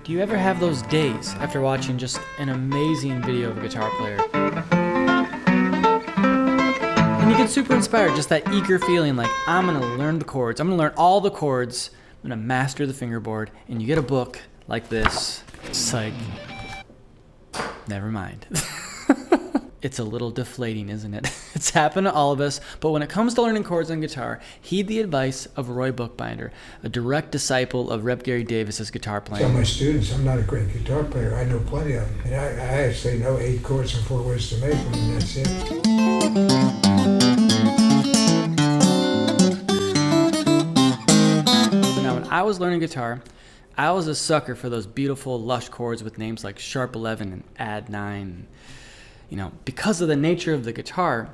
Do you ever have those days after watching just an amazing video of a guitar player? And you get super inspired, just that eager feeling like, I'm gonna learn the chords, I'm gonna learn all the chords, I'm gonna master the fingerboard, and you get a book like this. It's like, never mind. It's a little deflating, isn't it? It's happened to all of us, but when it comes to learning chords on guitar, heed the advice of Roy Bookbinder, a direct disciple of Reb Gary Davis's guitar playing. Tell my students I'm not a great guitar player. I know plenty of them. And I actually know 8 chords and 4 ways to make them, and that's it. Now, when I was learning guitar, I was a sucker for those beautiful, lush chords with names like sharp 11 and add 9. You know, because of the nature of the guitar,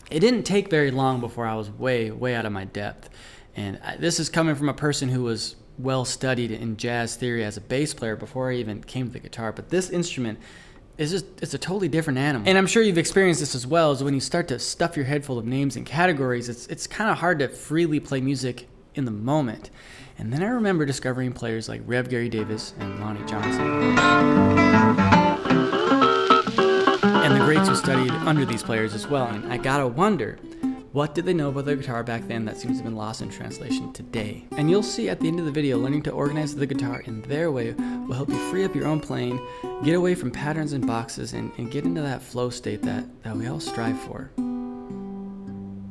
it didn't take very long before I was way out of my depth. And this is coming from a person who was well studied in jazz theory as a bass player before I even came to the guitar. But this instrument is it's a totally different animal. And I'm sure you've experienced this as well, is when you start to stuff your head full of names and categories, it's kind of hard to freely play music in the moment. And then I remember discovering players like Reb Gary Davis and Lonnie Johnson. And the greats who studied under these players as well. And I gotta wonder, what did they know about the guitar back then that seems to have been lost in translation today? And you'll see at the end of the video, learning to organize the guitar in their way will help you free up your own playing, get away from patterns and boxes, and get into that flow state that we all strive for.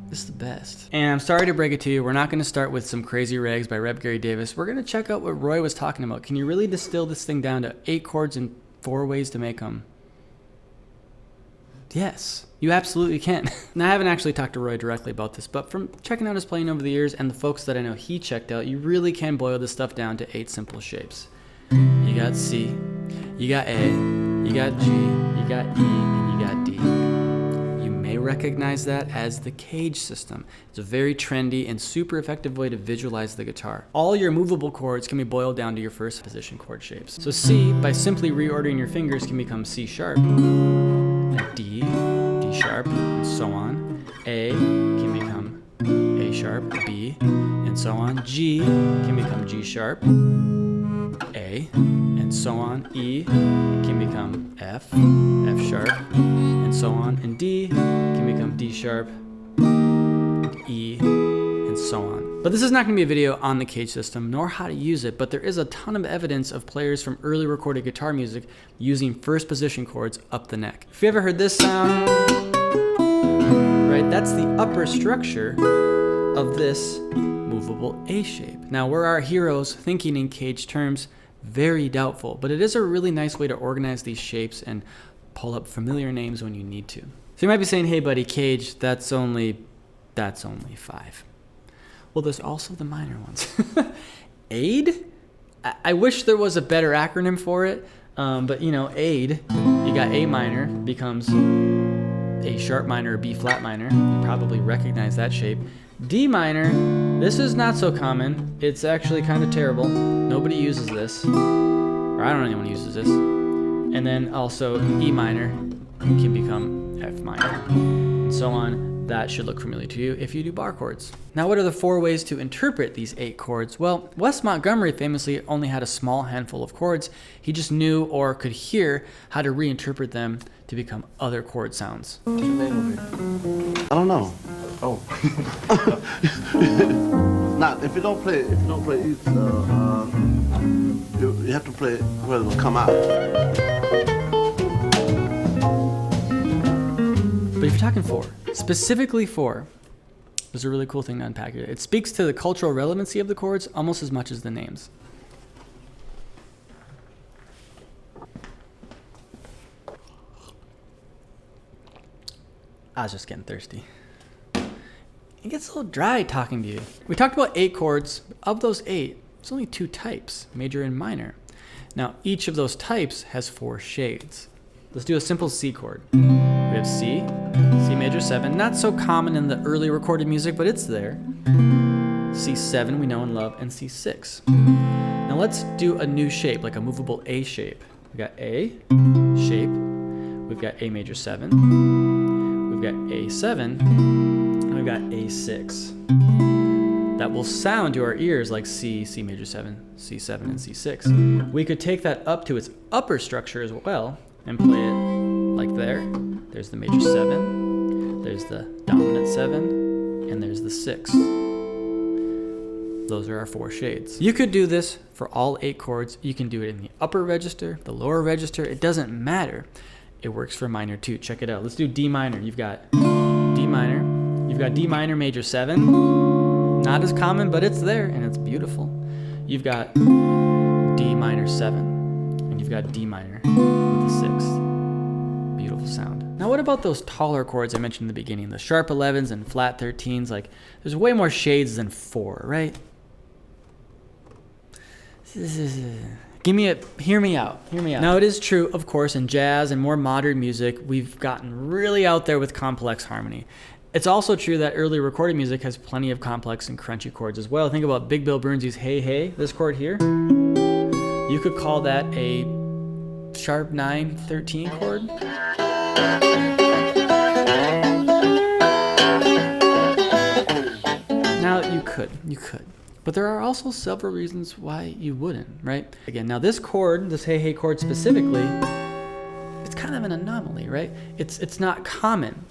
This is the best. And I'm sorry to break it to you, we're not gonna start with some crazy rags by Reb Gary Davis. We're gonna check out what Roy was talking about. Can you really distill this thing down to 8 chords and 4 ways to make them? Yes, you absolutely can. Now, I haven't actually talked to Roy directly about this, but from checking out his playing over the years and the folks that I know he checked out, you really can boil this stuff down to 8 simple shapes. You got C, you got A, you got G, you got E, and you got D. You may recognize that as the cage system. It's a very trendy and super effective way to visualize the guitar. All your movable chords can be boiled down to your first position chord shapes. So C, by simply reordering your fingers, can become C sharp. D, D sharp, and so on. A can become A sharp, B, and so on. G can become G sharp, A, and so on. E can become F, F sharp, and so on. And D can become D sharp, E, and so on. But this is not going to be a video on the cage system, nor how to use it, but there is a ton of evidence of players from early recorded guitar music using first position chords up the neck. If you ever heard this sound, right, that's the upper structure of this movable A shape. Now, were our heroes thinking in cage terms? Very doubtful, but it is a really nice way to organize these shapes and pull up familiar names when you need to. So you might be saying, hey buddy, cage, that's only 5. Well, there's also the minor ones. Aid? I wish there was a better acronym for it, but you know, aid, you got A minor becomes A sharp minor or B flat minor. You probably recognize that shape. D minor, this is not so common. It's actually kind of terrible. Nobody uses this, or I don't know anyone who uses this. And then also E minor can become F minor, and so on. That should look familiar to you if you do bar chords. Now, what are the 4 ways to interpret these 8 chords? Well, Wes Montgomery famously only had a small handful of chords. He just knew or could hear how to reinterpret them to become other chord sounds. What's your name over here? I don't know. Oh. Now, if you don't play each, you have to play where it will come out. But if you're talking 4, specifically 4, there's a really cool thing to unpack here. It speaks to the cultural relevancy of the chords almost as much as the names. I was just getting thirsty. It gets a little dry talking to you. We talked about 8 chords. Of those 8, there's only 2 types, major and minor. Now, each of those types has 4 shades. Let's do a simple C chord. We have C, C major 7, not so common in the early recorded music, but it's there. C7 we know and love, and C6. Now let's do a new shape, like a movable A shape. We got A shape, we've got A major 7, we've got A7, and we've got A6. that will sound to our ears like C, C major 7, C7, and C6. We could take that up to its upper structure as well and play it like there. There's the major 7, there's the dominant 7, and there's the 6. Those are our 4 shades. You could do this for all 8 chords. You can do it in the upper register, the lower register. It doesn't matter. It works for minor too. Check it out. Let's do D minor. You've got D minor. You've got D minor major 7. Not as common, but it's there and it's beautiful. You've got D minor 7. And you've got D minor with the 6th. Beautiful sound. Now what about those taller chords I mentioned in the beginning? The sharp 11s and flat 13s. Like, there's way more shades than 4, right? Hear me out. Now it is true, of course, in jazz and more modern music, we've gotten really out there with complex harmony. It's also true that early recorded music has plenty of complex and crunchy chords as well. Think about Big Bill Broonzy's Hey Hey, this chord here. You could call that a sharp 9, 13 chord. Now you could. But there are also several reasons why you wouldn't, right? Again, now this chord, this Hey Hey chord specifically, it's kind of an anomaly, right? It's not common.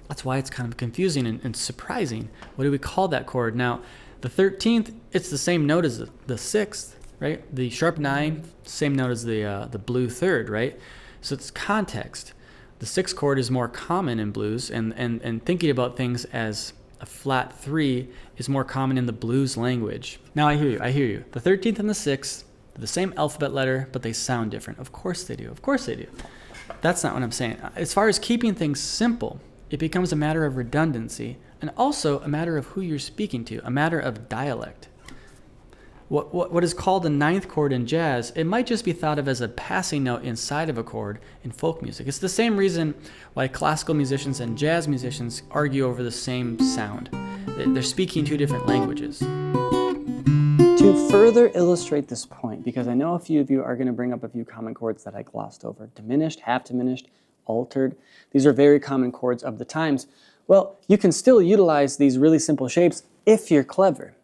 That's why it's kind of confusing and surprising. What do we call that chord? Now, the 13th, it's the same note as the 6th, right? The sharp 9, same note as the blue 3rd, right? So it's context. The 6th chord is more common in blues, and thinking about things as a flat 3 is more common in the blues language. Now I hear you. The 13th and the 6th, they're the same alphabet letter, but they sound different. Of course they do. That's not what I'm saying. As far as keeping things simple, it becomes a matter of redundancy and also a matter of who you're speaking to, a matter of dialect. What is called the 9th chord in jazz, it might just be thought of as a passing note inside of a chord in folk music. It's the same reason why classical musicians and jazz musicians argue over the same sound. They're speaking 2 different languages. To further illustrate this point, because I know a few of you are going to bring up a few common chords that I glossed over. Diminished, half diminished, altered. These are very common chords of the times. Well, you can still utilize these really simple shapes if you're clever.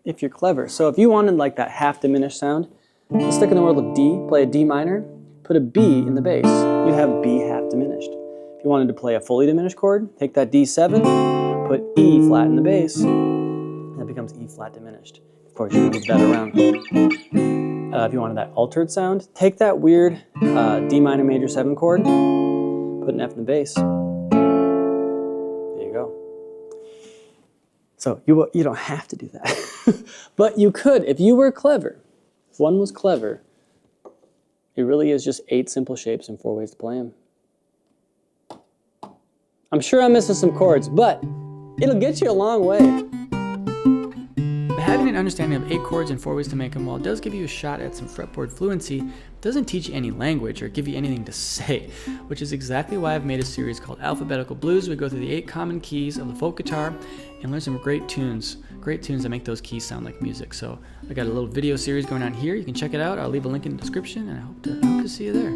So if you wanted like that half diminished sound, let's stick in the world of D, play a D minor, put a B in the bass. You have B half diminished. If you wanted to play a fully diminished chord, take that D7, put E flat in the bass, that becomes E flat diminished. Of course, you can move that around. If you wanted that altered sound, take that weird D minor major 7 chord, put an F in the bass. There you go. So you don't have to do that. But you could, if you were clever. If one was clever, it really is just 8 simple shapes and 4 ways to play them. I'm sure I'm missing some chords, but it'll get you a long way. Having an understanding of 8 chords and 4 ways to make them, while it does give you a shot at some fretboard fluency, it doesn't teach you any language or give you anything to say, which is exactly why I've made a series called Alphabetical Blues. We go through the 8 common keys of the folk guitar and learn some great tunes that make those keys sound like music. So I got a little video series going on here. You can check it out. I'll leave a link in the description, and I hope to see you there.